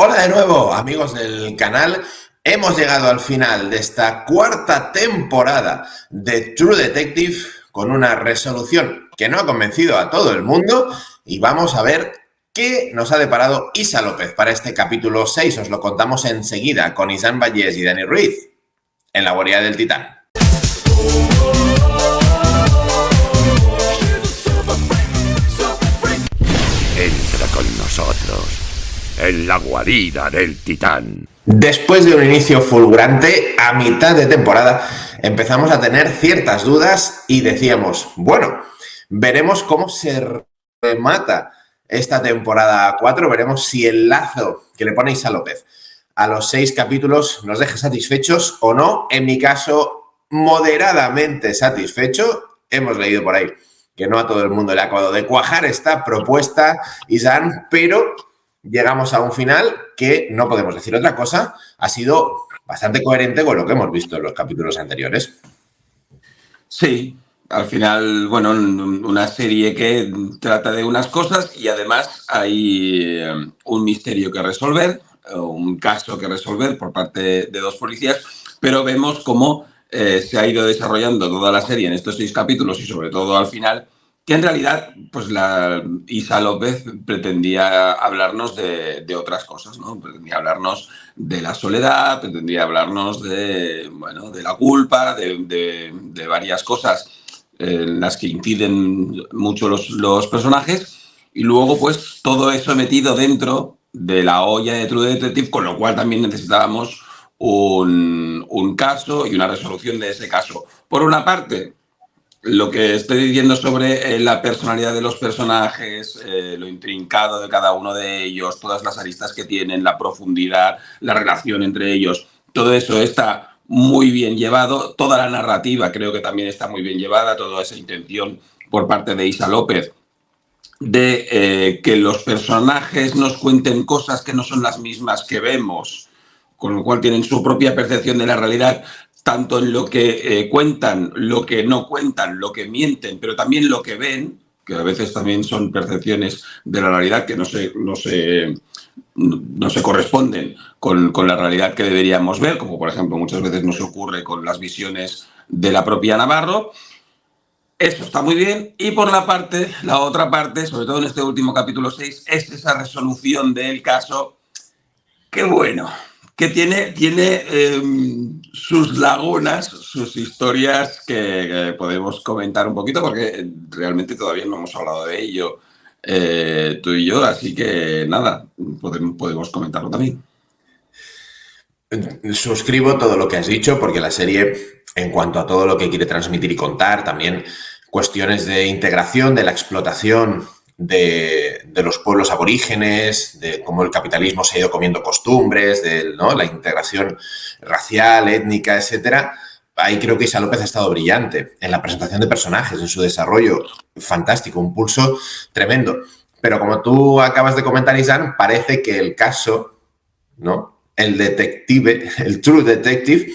Hola de nuevo, amigos del canal. Hemos llegado al final de esta cuarta temporada de True Detective con una resolución que no ha convencido a todo el mundo y vamos a ver qué nos ha deparado Isa López para este capítulo 6. Os lo contamos enseguida con Isán Vallés y Dani Ruiz en la guarida del Titán. Entra con nosotros en la guarida del Titán. Después de un inicio fulgurante, a mitad de temporada empezamos a tener ciertas dudas y decíamos, bueno, veremos cómo se remata esta temporada 4, veremos si el lazo que le pone Isa López a los 6 capítulos nos deja satisfechos o no. En mi caso, moderadamente satisfecho. Hemos leído por ahí que no a todo el mundo le ha acabado de cuajar esta propuesta, Isán, pero llegamos a un final que no podemos decir otra cosa. Ha sido bastante coherente con lo que hemos visto en los capítulos anteriores. Sí, al final, bueno, una serie que trata de unas cosas y además hay un misterio que resolver, un caso que resolver por parte de dos policías, pero vemos cómo se ha ido desarrollando toda la serie en estos 6 capítulos y sobre todo al final, que en realidad pues la Isa López pretendía hablarnos de otras cosas, ¿no? Pretendía hablarnos de la soledad, pretendía hablarnos de, bueno, de la culpa, de varias cosas en las que inciden mucho los personajes, y luego pues todo eso metido dentro de la olla de True Detective, con lo cual también necesitábamos un caso y una resolución de ese caso. Por una parte, lo que estoy diciendo sobre la personalidad de los personajes, lo intrincado de cada uno de ellos, todas las aristas que tienen, la profundidad, la relación entre ellos, todo eso está muy bien llevado. Toda la narrativa creo que también está muy bien llevada, toda esa intención por parte de Isa López de que los personajes nos cuenten cosas que no son las mismas que vemos, con lo cual tienen su propia percepción de la realidad, tanto en lo que cuentan, lo que no cuentan, lo que mienten, pero también lo que ven, que a veces también son percepciones de la realidad que no se corresponden con la realidad que deberíamos ver, como por ejemplo muchas veces nos ocurre con las visiones de la propia Navarro. Eso está muy bien. Y por la otra parte, sobre todo en este último capítulo 6, es esa resolución del caso que, bueno, que tiene sus lagunas, sus historias que podemos comentar un poquito, porque realmente todavía no hemos hablado de ello tú y yo, así que nada, podemos comentarlo también. Suscribo todo lo que has dicho, porque la serie, en cuanto a todo lo que quiere transmitir y contar, también cuestiones de integración, de la explotación de los pueblos aborígenes, de cómo el capitalismo se ha ido comiendo costumbres, ¿no? La integración racial, étnica, etcétera. Ahí creo que Isa López ha estado brillante en la presentación de personajes, en su desarrollo, fantástico, un pulso tremendo. Pero como tú acabas de comentar, Isán, parece que el caso, ¿no? El detective, el True Detective,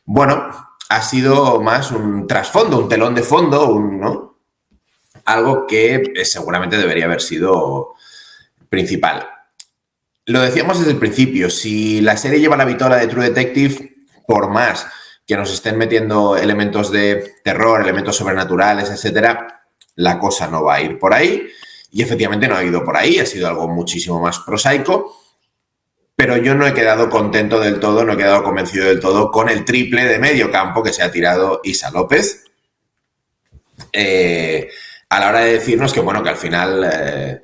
bueno, ha sido más un trasfondo, un telón de fondo, ¿no? Algo que seguramente debería haber sido principal. Lo decíamos desde el principio, si la serie lleva la vitola de True Detective, por más que nos estén metiendo elementos de terror, elementos sobrenaturales, etcétera, la cosa no va a ir por ahí. Y efectivamente no ha ido por ahí, ha sido algo muchísimo más prosaico. Pero yo no he quedado contento del todo, no he quedado convencido del todo con el triple de medio campo que se ha tirado Isa López. A la hora de decirnos que, bueno, que al final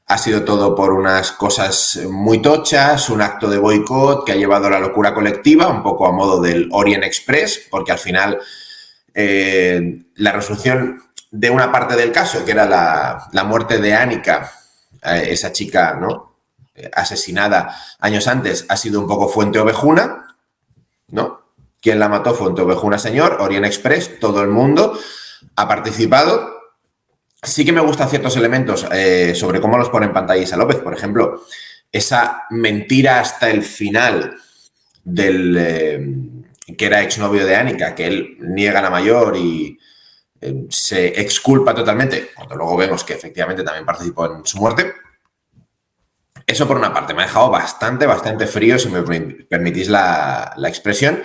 ha sido todo por unas cosas muy tochas, un acto de boicot que ha llevado a la locura colectiva, un poco a modo del Orient Express, porque al final la resolución de una parte del caso, que era la muerte de Annika, esa chica, ¿no?, asesinada años antes, ha sido un poco fuente ovejuna, ¿no? ¿Quién la mató? Fuente ovejuna, señor. Orient Express, todo el mundo ha participado. Sí que me gustan ciertos elementos sobre cómo los pone en pantalla Isa López. Por ejemplo, esa mentira hasta el final del que era exnovio de Annika, que él niega la mayor y se exculpa totalmente, cuando luego vemos que efectivamente también participó en su muerte. Eso por una parte, me ha dejado bastante frío, si me permitís la expresión.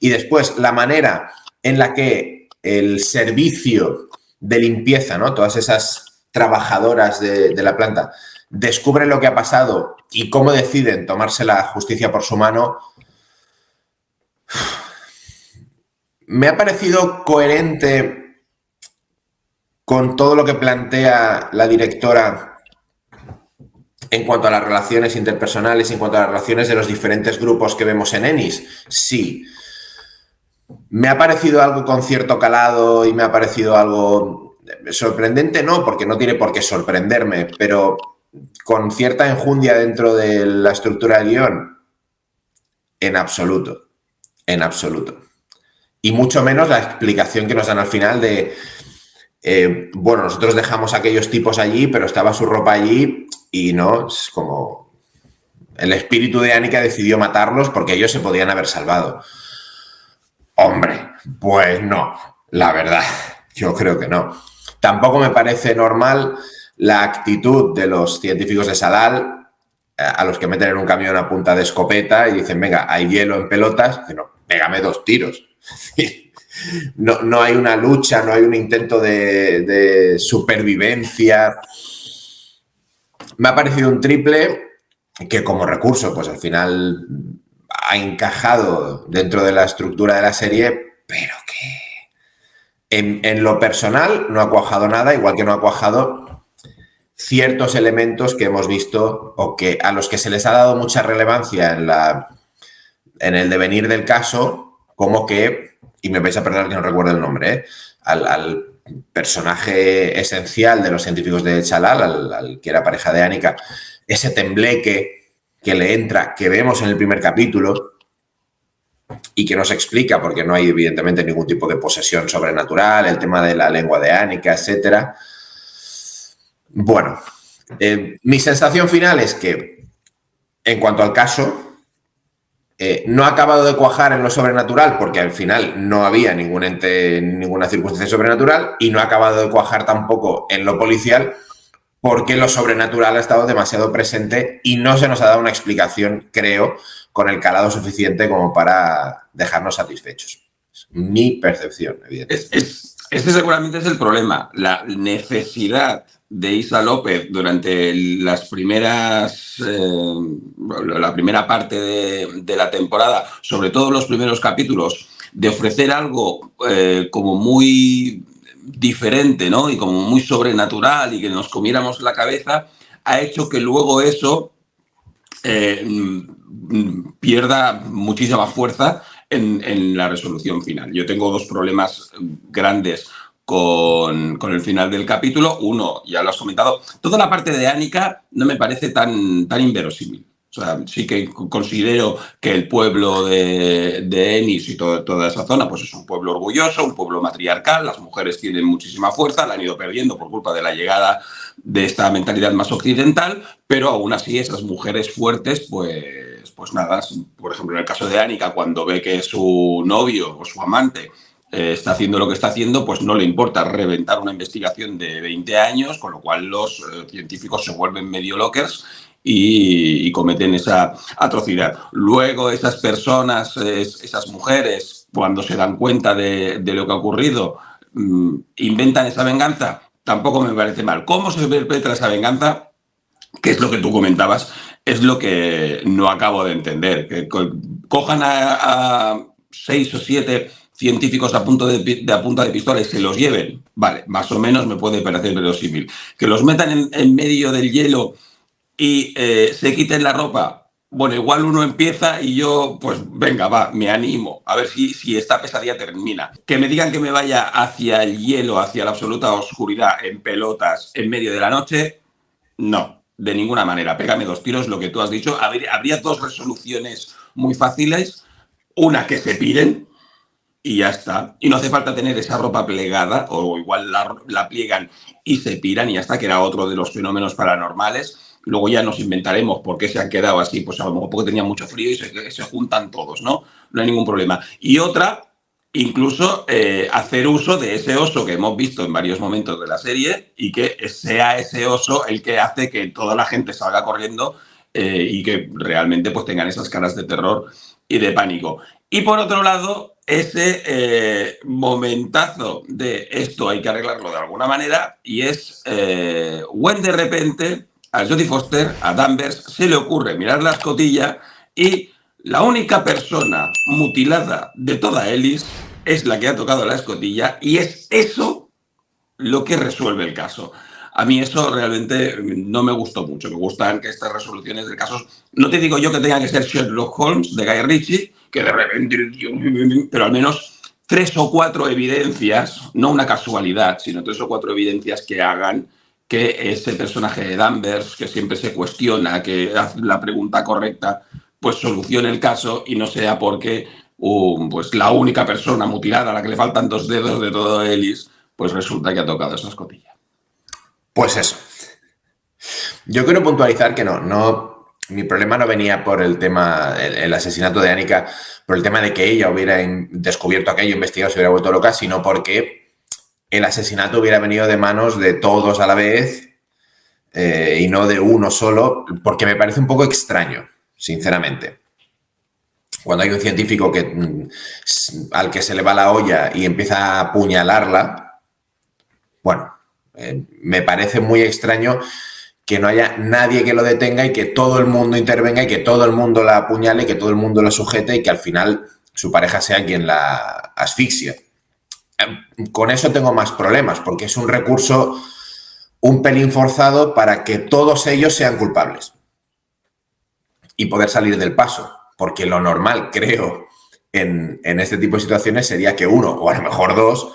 Y después, la manera en la que el servicio de limpieza, ¿no? Todas esas trabajadoras de la planta descubren lo que ha pasado y cómo deciden tomarse la justicia por su mano, me ha parecido coherente con todo lo que plantea la directora en cuanto a las relaciones interpersonales, en cuanto a las relaciones de los diferentes grupos que vemos en Ennis. Sí. ¿Me ha parecido algo con cierto calado y me ha parecido algo sorprendente? No, porque no tiene por qué sorprenderme, pero con cierta enjundia dentro de la estructura del guión, en absoluto, en absoluto. Y mucho menos la explicación que nos dan al final de, bueno, nosotros dejamos a aquellos tipos allí, pero estaba su ropa allí y no, es como el espíritu de Annika decidió matarlos porque ellos se podían haber salvado. Hombre, pues no, la verdad, yo creo que no. Tampoco me parece normal la actitud de los científicos de Salal, a los que meten en un camión a punta de escopeta y dicen, venga, hay hielo en pelotas, y no, pégame 2 tiros. No hay una lucha, no hay un intento de supervivencia. Me ha parecido un triple que como recurso, pues al final ha encajado dentro de la estructura de la serie, pero que en lo personal no ha cuajado nada, igual que no ha cuajado ciertos elementos que hemos visto o que a los que se les ha dado mucha relevancia en el devenir del caso, como que, y me vais a perdonar que no recuerdo el nombre, al personaje esencial de los científicos de Chalal, al que era pareja de Annika, ese tembleque que le entra, que vemos en el primer capítulo y que no se explica porque no hay evidentemente ningún tipo de posesión sobrenatural, el tema de la lengua de Annika, etcétera. Bueno, mi sensación final es que en cuanto al caso, no ha acabado de cuajar en lo sobrenatural porque al final no había ningún ente, ninguna circunstancia sobrenatural, y no ha acabado de cuajar tampoco en lo policial porque lo sobrenatural ha estado demasiado presente y no se nos ha dado una explicación, creo, con el calado suficiente como para dejarnos satisfechos. Es mi percepción, evidentemente. Este seguramente es el problema, la necesidad de Issa López durante las primeras, la primera parte de la temporada, sobre todo los primeros capítulos, de ofrecer algo como muy diferente, ¿no? Y como muy sobrenatural y que nos comiéramos la cabeza, ha hecho que luego eso pierda muchísima fuerza en la resolución final. Yo tengo 2 problemas grandes con el final del capítulo. Uno, ya lo has comentado, toda la parte de Annika no me parece tan inverosímil. O sea, sí que considero que el pueblo de Ennis y toda esa zona pues es un pueblo orgulloso, un pueblo matriarcal, las mujeres tienen muchísima fuerza, la han ido perdiendo por culpa de la llegada de esta mentalidad más occidental, pero aún así esas mujeres fuertes, pues nada, por ejemplo en el caso de Annika, cuando ve que su novio o su amante está haciendo lo que está haciendo, pues no le importa reventar una investigación de 20 años, con lo cual los científicos se vuelven medio lockers y cometen esa atrocidad. Luego esas personas, esas mujeres, cuando se dan cuenta de lo que ha ocurrido, inventan esa venganza. Tampoco me parece mal. ¿Cómo se perpetra esa venganza? Que es lo que tú comentabas, es lo que no acabo de entender. Que cojan a 6 o 7 científicos a punta de pistola y se los lleven, vale, más o menos me puede parecer verosímil. Que los metan en medio del hielo y se quiten la ropa, bueno, igual uno empieza y yo, pues venga, va, me animo, a ver si esta pesadilla termina. Que me digan que me vaya hacia el hielo, hacia la absoluta oscuridad, en pelotas, en medio de la noche, no, de ninguna manera. Pégame 2 tiros, lo que tú has dicho. Habría 2 resoluciones muy fáciles, una que se piren y ya está. Y no hace falta tener esa ropa plegada, o igual la pliegan y se piran y ya está, que era otro de los fenómenos paranormales. Luego ya nos inventaremos por qué se han quedado así, pues a lo mejor porque tenían mucho frío y se juntan todos, ¿no? No hay ningún problema. Y otra, incluso hacer uso de ese oso que hemos visto en varios momentos de la serie y que sea ese oso el que hace que toda la gente salga corriendo y que realmente pues tengan esas caras de terror y de pánico. Y por otro lado, ese momentazo de esto hay que arreglarlo de alguna manera, y es when de repente a Jodie Foster, a Danvers, se le ocurre mirar la escotilla y la única persona mutilada de toda Ellis es la que ha tocado la escotilla, y es eso lo que resuelve el caso. A mí eso realmente no me gustó mucho. Me gustan que estas resoluciones de casos, no te digo yo que tengan que ser Sherlock Holmes de Guy Ritchie, que de repente, pero al menos 3 o 4 evidencias, no una casualidad, sino 3 o 4 evidencias que hagan que ese personaje de Danvers, que siempre se cuestiona, que hace la pregunta correcta, pues solucione el caso, y no sea porque pues la única persona mutilada a la que le faltan 2 dedos de todo Ellis, pues resulta que ha tocado esa escotilla. Pues eso. Yo quiero puntualizar que no, mi problema no venía por el tema, el asesinato de Annika, por el tema de que ella hubiera descubierto aquello, investigado, se hubiera vuelto loca, sino porque el asesinato hubiera venido de manos de todos a la vez y no de uno solo, porque me parece un poco extraño, sinceramente. Cuando hay un científico al que se le va la olla y empieza a apuñalarla, bueno, me parece muy extraño que no haya nadie que lo detenga y que todo el mundo intervenga y que todo el mundo la apuñale y que todo el mundo la sujete y que al final su pareja sea quien la asfixia. Con eso tengo más problemas, porque es un recurso un pelín forzado para que todos ellos sean culpables y poder salir del paso, porque lo normal, creo, en este tipo de situaciones sería que uno, o a lo mejor dos,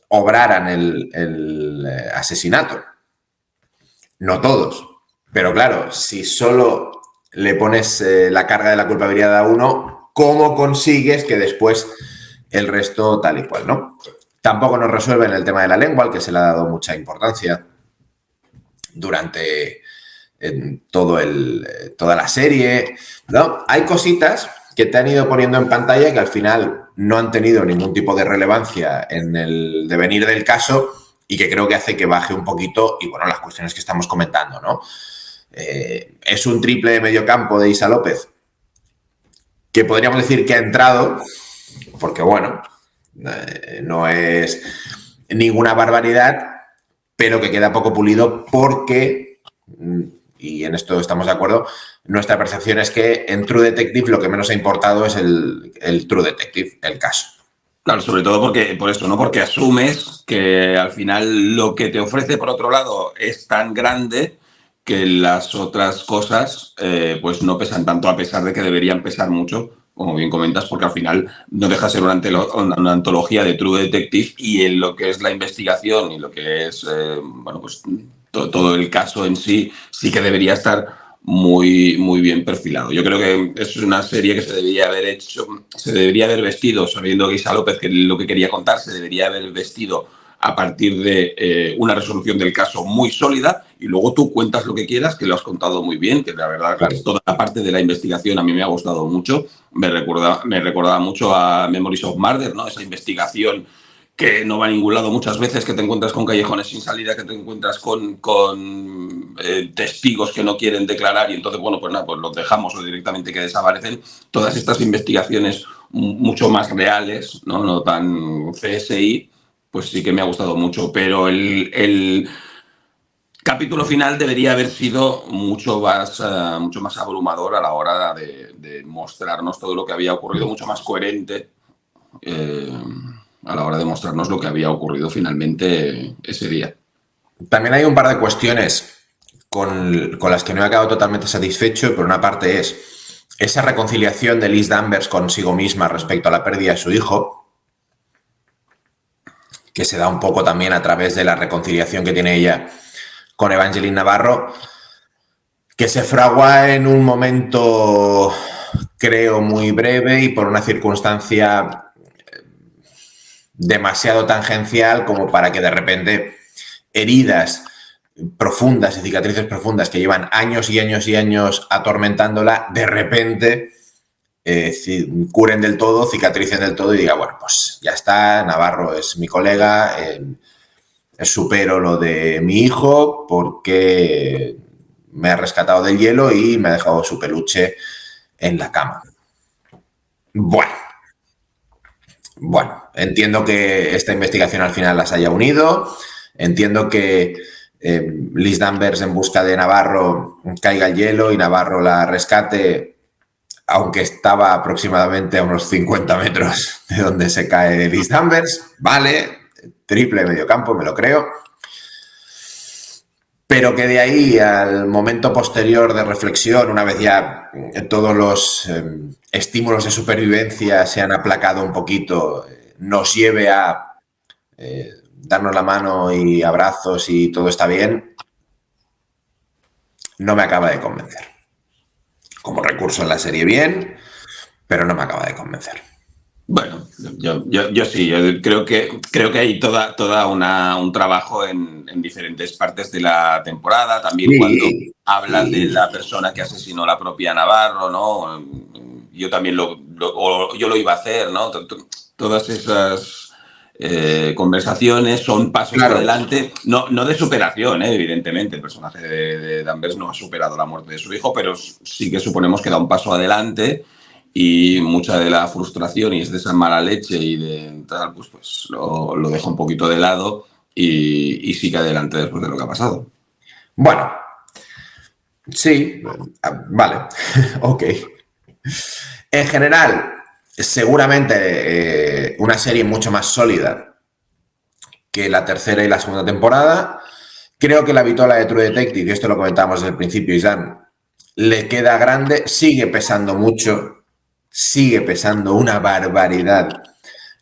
obraran el asesinato. No todos. Pero claro, si solo le pones la carga de la culpabilidad a uno, ¿cómo consigues que después el resto tal y cual, no? Tampoco nos resuelven el tema de la lengua, al que se le ha dado mucha importancia durante toda la serie, ¿no? Hay cositas que te han ido poniendo en pantalla que al final no han tenido ningún tipo de relevancia en el devenir del caso y que creo que hace que baje un poquito, y bueno, las cuestiones que estamos comentando, ¿no? Es un triple de medio campo de Isa López, que podríamos decir que ha entrado, porque bueno, no es ninguna barbaridad, pero que queda poco pulido porque, y en esto estamos de acuerdo, nuestra percepción es que en True Detective lo que menos ha importado es el True Detective, el caso. Claro, sobre todo por eso, ¿no? Porque asumes que al final lo que te ofrece por otro lado es tan grande que las otras cosas pues no pesan tanto, a pesar de que deberían pesar mucho, como bien comentas, porque al final no deja de ser una antología de True Detective, y en lo que es la investigación y lo que es bueno, pues todo el caso en sí, sí que debería estar muy, muy bien perfilado. Yo creo que es una serie que se debería haber vestido, sabiendo que Isa López, que lo que quería contar, se debería haber vestido a partir de una resolución del caso muy sólida, y luego tú cuentas lo que quieras, que lo has contado muy bien, que la verdad, claro, toda la parte de la investigación a mí me ha gustado mucho. Me recordaba mucho a Memories of Murder, ¿no? Esa investigación que no va a ningún lado muchas veces, que te encuentras con callejones sin salida, que te encuentras con testigos que no quieren declarar, y entonces, bueno, pues nada, pues los dejamos o directamente que desaparecen. Todas estas investigaciones mucho más reales, no tan CSI, pues sí que me ha gustado mucho, pero el capítulo final debería haber sido mucho más abrumador a la hora de mostrarnos todo lo que había ocurrido, mucho más coherente a la hora de mostrarnos lo que había ocurrido finalmente ese día. También hay un par de cuestiones con las que no he quedado totalmente satisfecho. Por una parte es esa reconciliación de Liz Danvers consigo misma respecto a la pérdida de su hijo, que se da un poco también a través de la reconciliación que tiene ella con Evangeline Navarro, que se fragua en un momento, creo, muy breve y por una circunstancia demasiado tangencial como para que de repente heridas profundas y cicatrices profundas que llevan años y años y años atormentándola, de repente curen del todo, cicatricen del todo y diga, bueno, pues ya está, Navarro es mi colega, supero lo de mi hijo porque me ha rescatado del hielo y me ha dejado su peluche en la cama. Bueno, entiendo que esta investigación al final las haya unido, entiendo que Liz Danvers en busca de Navarro caiga al hielo y Navarro la rescate, aunque estaba aproximadamente a unos 50 metros de donde se cae Liz Danvers, vale, triple mediocampo, me lo creo, pero que de ahí al momento posterior de reflexión, una vez ya todos los estímulos de supervivencia se han aplacado un poquito, nos lleve a darnos la mano y abrazos y todo está bien, no me acaba de convencer. Como recurso en la serie bien, pero no me acaba de convencer. Bueno, yo sí, yo creo que hay toda un trabajo en diferentes partes de la temporada, también cuando hablan de la persona que asesinó a la propia Navarro, ¿no? Yo también yo lo iba a hacer, ¿no? Todas esas conversaciones son pasos adelante, no de superación, evidentemente, el personaje de Danvers no ha superado la muerte de su hijo, pero sí que suponemos que da un paso adelante. Y mucha de la frustración y es de esa mala leche y de tal, pues lo dejo un poquito de lado y sigue adelante después de lo que ha pasado. Bueno, sí, vale, ok. En general, seguramente una serie mucho más sólida que la tercera y la segunda temporada. Creo que la vitola de True Detective, y esto lo comentábamos desde el principio, Isán, le queda grande, sigue pesando mucho. Sigue pesando una barbaridad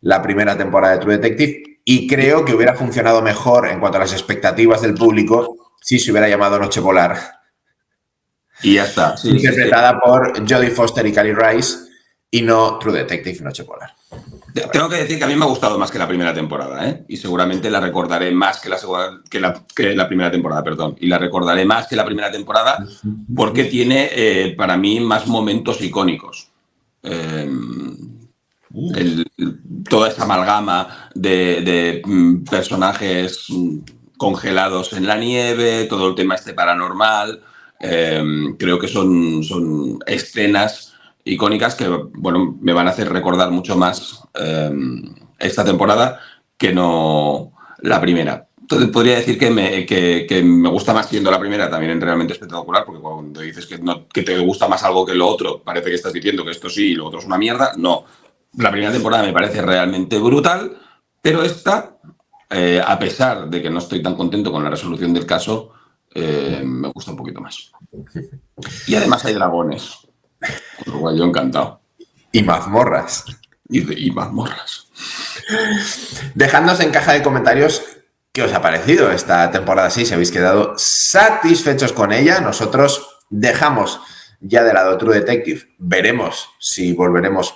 la primera temporada de True Detective y creo que hubiera funcionado mejor en cuanto a las expectativas del público si se hubiera llamado Noche Polar. Y ya está. Sí, interpretada por Jodie Foster y Cary Rice y no True Detective Noche Polar. Tengo que decir que a mí me ha gustado más que la primera temporada, ¿eh? Y seguramente la recordaré más que la primera temporada, perdón. Y la recordaré más que la primera temporada porque tiene, para mí, más momentos icónicos. Toda esa amalgama de personajes congelados en la nieve, todo el tema paranormal, creo que son escenas icónicas que, bueno, me van a hacer recordar mucho más esta temporada que no la primera. Entonces podría decir que me gusta más siendo la primera también en Realmente Espectacular, porque cuando dices que te gusta más algo que lo otro, parece que estás diciendo que esto sí y lo otro es una mierda. No, la primera temporada me parece realmente brutal, pero esta, a pesar de que no estoy tan contento con la resolución del caso, me gusta un poquito más. Y además hay dragones, con lo cual yo encantado. Y mazmorras. Y mazmorras. Dejadnos en caja de comentarios qué os ha parecido esta temporada 6, si habéis quedado satisfechos con ella. Nosotros dejamos ya de lado True Detective. Veremos si volveremos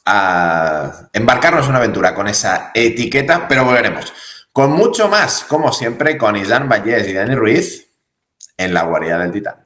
a embarcarnos en una aventura con esa etiqueta, pero volveremos con mucho más, como siempre, con Isán Vallés y Dani Ruiz en La Guarida del Titán.